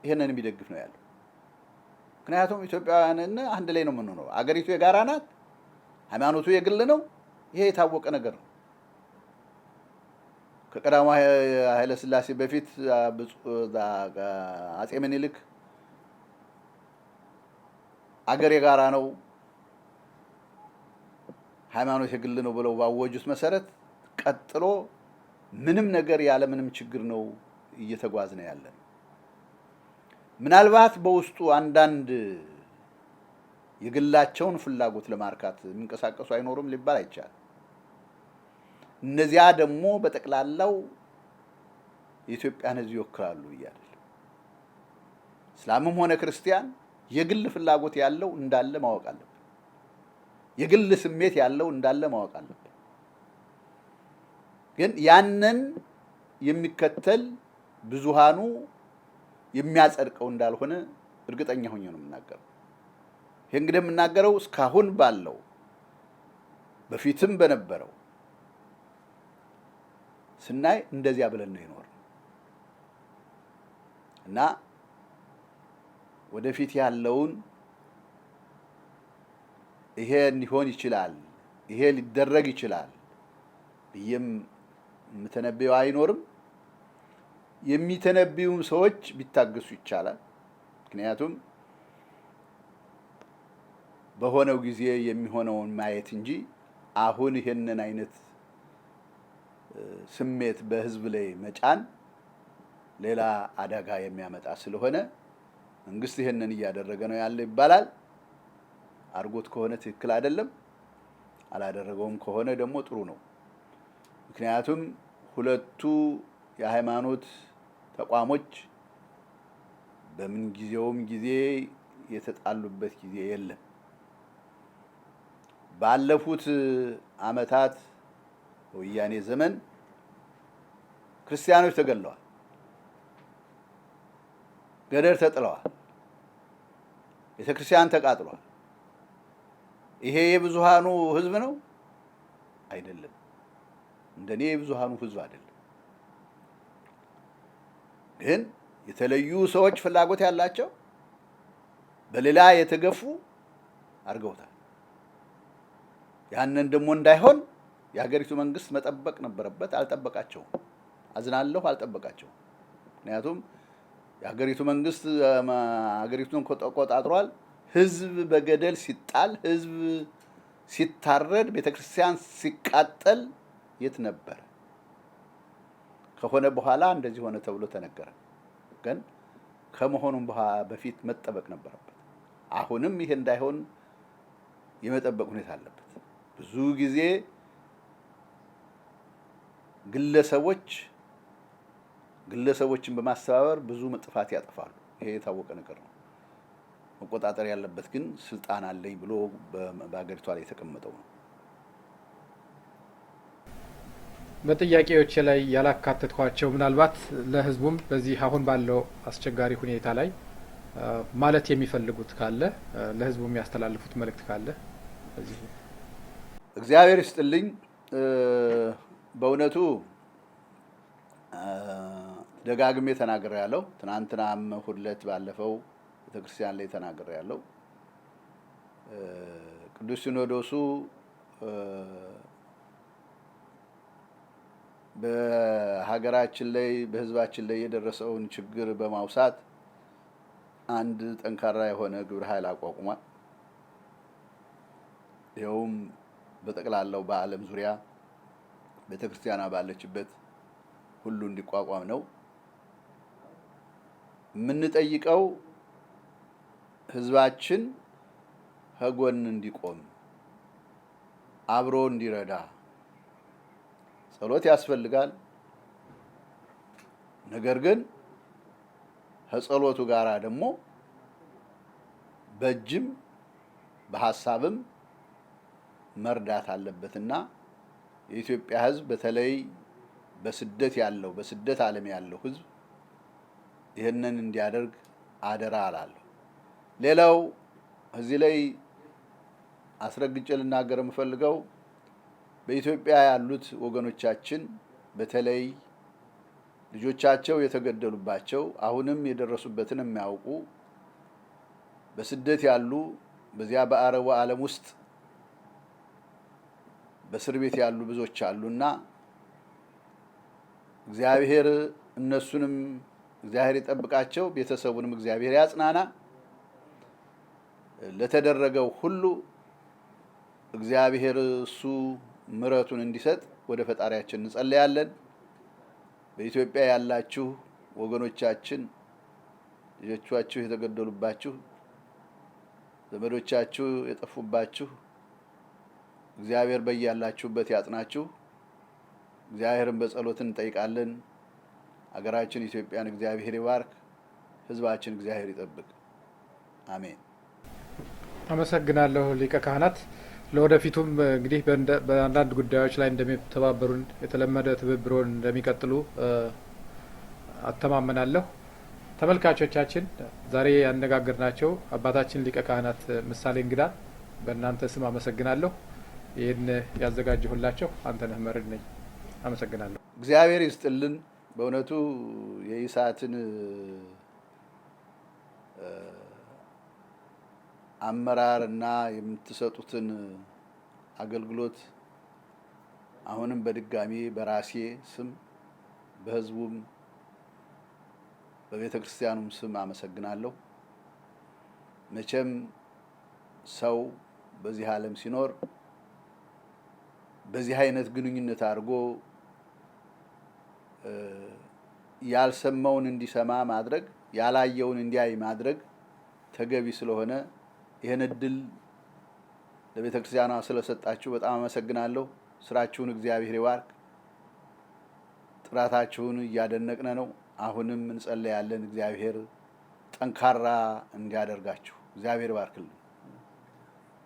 ይሄንን የሚደግፍ ነው ያለው። ምክንያቱም ኢትዮጵያውያን አንድ ላይ ነው የምንኖረው። አገሪቱ የጋራ ናት፣ ሃይማኖቱ የግል ነው። ይሄ የታወቀ ነገር ነው። ከቀዳማዊ ኃይለ ሥላሴ በፊት አጼ ምኒልክ አገር የጋራ ነው፣ ሃይማኖት የግል ነው ብለው ባወጁት መሰረት ቀጥሎ ምንም ነገር ያለ ምንም ችግር ነው እየተጓዝነ ያለን። ምናልባት በውስጡ አንዳንድ የግላቸውን ፍላጎት ለማርካት የሚንቀሳቀሱ አይኖሩም ሊባል አይቻልም። እነዚያ ደግሞ በጠቅላላው የኢትዮጵያን ህዝብ ይወክላሉ እያለ እስላምም ሆነ ክርስቲያን የግል ፍላጎት ያለው እንዳለ ማወቅ አለበት። የግል ስሜት ያለው እንዳለ ማወቅ አለበት። ግን ያንን የሚከተል ብዙሃኑ የሚያጸድቀው እንዳልሆነ እርግጠኛ ሆኜ ነው የምናገረው። ይሄ እንግዲህ የምናገረው እስካሁን ባለው በፊትም በነበረው ስናይ እንደዚያ ብለን ነው የኖርነው እና ወደፊት ያለውን ይሄ ሊሆን ይችላል፣ ይሄ ሊደረግ ይችላል ብዬም የምተነበየው አይኖርም። የሚተነብዩም ሰዎች ቢታገሱ ይቻላል። ምክንያቱም በሆነው ጊዜ የሚሆነውን ማየት እንጂ አሁን ይሄንን አይነት ስሜት በህዝብ ላይ መጫን ሌላ አደጋ የሚያመጣ ስለሆነ መንግስት ይሄንን እያደረገ ነው ያለ ይባላል። አርጎት ከሆነ ትክክል አይደለም፣ አላደረገውም ከሆነ ደግሞ ጥሩ ነው። ምክንያቱም ሁለቱ የሃይማኖት ተቋሞች በምን ጊዜውም ጊዜ የተጣሉበት ጊዜ የለም። ባለፉት አመታት ወያኔ ዘመን ክርስቲያኖች ተገለዋል፣ ገደል ተጥለዋል፣ ቤተክርስቲያን ተቃጥሏል። ይሄ የብዙሃኑ ህዝብ ነው አይደለም። እንደኔ የብዙሃኑ ህዝብ አይደለም። ግን የተለዩ ሰዎች ፍላጎት ያላቸው በሌላ የተገፉ አድርገውታል። ያንን ደግሞ እንዳይሆን የሀገሪቱ መንግስት መጠበቅ ነበረበት። አልጠበቃቸውም። አዝናለሁ፣ አልጠበቃቸውም። ምክንያቱም የሀገሪቱ መንግስት ሀገሪቱን ተቆጣጥሯል። ህዝብ በገደል ሲጣል፣ ህዝብ ሲታረድ ቤተክርስቲያን ሲቃጠል የት ነበር? ከሆነ በኋላ እንደዚህ ሆነ ተብሎ ተነገረ። ግን ከመሆኑም በፊት መጠበቅ ነበረበት። አሁንም ይሄ እንዳይሆን የመጠበቅ ሁኔታ አለበት። ብዙ ጊዜ ግለሰቦችን በማስተባበር ብዙ ጥፋት ያጠፋሉ። ይሄ የታወቀ ነገር ነው። መቆጣጠር ያለበት ግን ስልጣን አለኝ ብሎ በአገሪቷ ላይ የተቀመጠው ነው። በጥያቄዎች ላይ ያላካተትኳቸው ምናልባት ለህዝቡም በዚህ አሁን ባለው አስቸጋሪ ሁኔታ ላይ ማለት የሚፈልጉት ካለ ለህዝቡ የሚያስተላልፉት መልእክት ካለ በዚህ እግዚአብሔር ይስጥልኝ። በእውነቱ ደጋግሜ ተናግሬያለሁ። ትናንትናም ሁለት ባለፈው ቤተክርስቲያን ላይ ተናግሬያለሁ። ቅዱስ ሲኖዶሱ በሀገራችን ላይ በህዝባችን ላይ የደረሰውን ችግር በማውሳት አንድ ጠንካራ የሆነ ግብረ ኃይል አቋቁሟል። ይኸውም በጠቅላላው በዓለም ዙሪያ ቤተክርስቲያኗ ባለችበት ሁሉ እንዲቋቋም ነው የምንጠይቀው። ህዝባችን ከጎን እንዲቆም አብሮ እንዲረዳ ጸሎት ያስፈልጋል። ነገር ግን ከጸሎቱ ጋር ደግሞ በእጅም በሐሳብም መርዳት አለበትና የኢትዮጵያ ህዝብ በተለይ በስደት ዓለም ያለው ህዝብ ይህንን እንዲያደርግ አደራ አላለሁ። ሌላው እዚህ ላይ አስረግጬ ልናገር የምፈልገው በኢትዮጵያ ያሉት ወገኖቻችን በተለይ ልጆቻቸው የተገደሉባቸው አሁንም የደረሱበትን የሚያውቁ በስደት ያሉ በዚያ በአረቡ ዓለም ውስጥ በእስር ቤት ያሉ ብዙዎች አሉና እግዚአብሔር እነሱንም እግዚአብሔር ይጠብቃቸው፣ ቤተሰቡንም እግዚአብሔር ያጽናና። ለተደረገው ሁሉ እግዚአብሔር እሱ ምሕረቱን እንዲሰጥ ወደ ፈጣሪያችን እንጸልያለን። በኢትዮጵያ ያላችሁ ወገኖቻችን ልጆቻችሁ የተገደሉባችሁ፣ ዘመዶቻችሁ የጠፉባችሁ እግዚአብሔር በያላችሁበት ያጽናችሁ። እግዚአብሔርን በጸሎት እንጠይቃለን። አገራችን ኢትዮጵያን እግዚአብሔር ይባርክ፣ ህዝባችን እግዚአብሔር ይጠብቅ። አሜን። አመሰግናለሁ ሊቀ ካህናት። ለወደፊቱም እንግዲህ በአንዳንድ ጉዳዮች ላይ እንደሚተባበሩን የተለመደ ትብብሮን እንደሚቀጥሉ አተማመናለሁ። ተመልካቾቻችን ዛሬ ያነጋገርናቸው አባታችን ሊቀ ካህናት ምሳሌ እንግዳ በእናንተ ስም አመሰግናለሁ። ይህን ያዘጋጀሁላቸው አንተነህ መርድ ነኝ። አመሰግናለሁ። እግዚአብሔር ይስጥልን። በእውነቱ የኢሳትን አመራር እና የምትሰጡትን አገልግሎት አሁንም በድጋሚ በራሴ ስም በህዝቡም በቤተ ክርስቲያኑም ስም አመሰግናለሁ። መቼም ሰው በዚህ ዓለም ሲኖር በዚህ አይነት ግንኙነት አድርጎ ያልሰማውን እንዲሰማ ማድረግ፣ ያላየውን እንዲያይ ማድረግ ተገቢ ስለሆነ ይህን እድል ለቤተ ክርስቲያኗ ስለሰጣችሁ በጣም አመሰግናለሁ። ስራችሁን እግዚአብሔር ይባርክ። ጥራታችሁን እያደነቅን ነው። አሁንም እንጸለያለን። እግዚአብሔር ጠንካራ እንዲያደርጋችሁ እግዚአብሔር ይባርክልን።